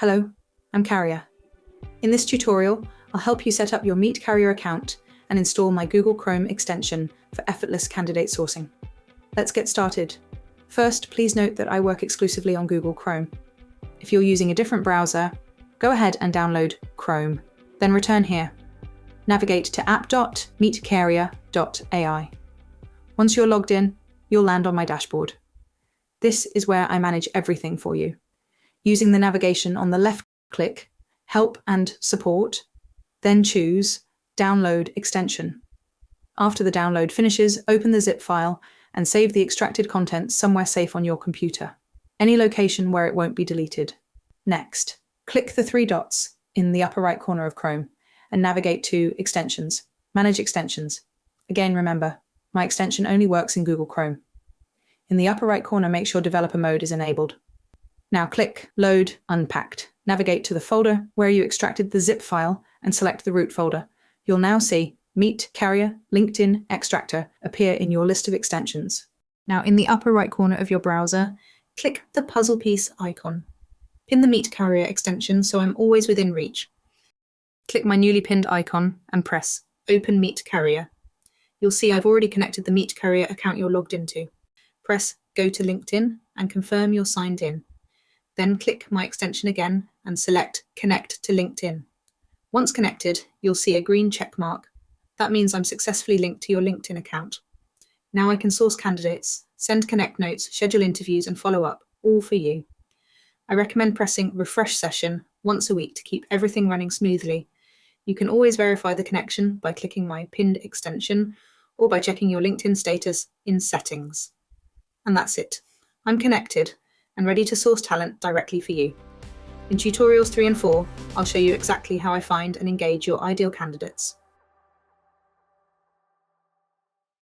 Hello, I'm Caria. In this tutorial, I'll help you set up your Meet Caria account and install my Google Chrome extension for effortless candidate sourcing. Let's get started. First, please note that I work exclusively on Google Chrome. If you're using a different browser, go ahead and download Chrome, then return here. Navigate to app.meetcaria.ai. Once you're logged in, you'll land on my dashboard. This is where I manage everything for you. Using the navigation on the left, click Help and Support, then choose Download Extension. After the download finishes, open the zip file and save the extracted content somewhere safe on your computer, any location where it won't be deleted. Next, click the three dots in the upper right corner of Chrome and navigate to Extensions. Manage Extensions. Again, remember, my extension only works in Google Chrome. In the upper right corner, make sure Developer Mode is enabled. Now click Load Unpacked. Navigate to the folder where you extracted the zip file and select the root folder. You'll now see Meet Caria LinkedIn Extractor appear in your list of extensions. Now in the upper right corner of your browser, click the puzzle piece icon. Pin the Meet Caria extension so I'm always within reach. Click my newly pinned icon and press Open Meet Caria. You'll see I've already connected the Meet Caria account you're logged into. Press Go to LinkedIn and confirm you're signed in. Then click My Extension again and select Connect to LinkedIn. Once connected, you'll see a green check mark. That means I'm successfully linked to your LinkedIn account. Now I can source candidates, send connect notes, schedule interviews and follow up, all for you. I recommend pressing Refresh Session once a week to keep everything running smoothly. You can always verify the connection by clicking my pinned extension or by checking your LinkedIn status in Settings. And that's it. I'm connected and ready to source talent directly for you. In tutorials 3 and 4, I'll show you exactly how I find and engage your ideal candidates.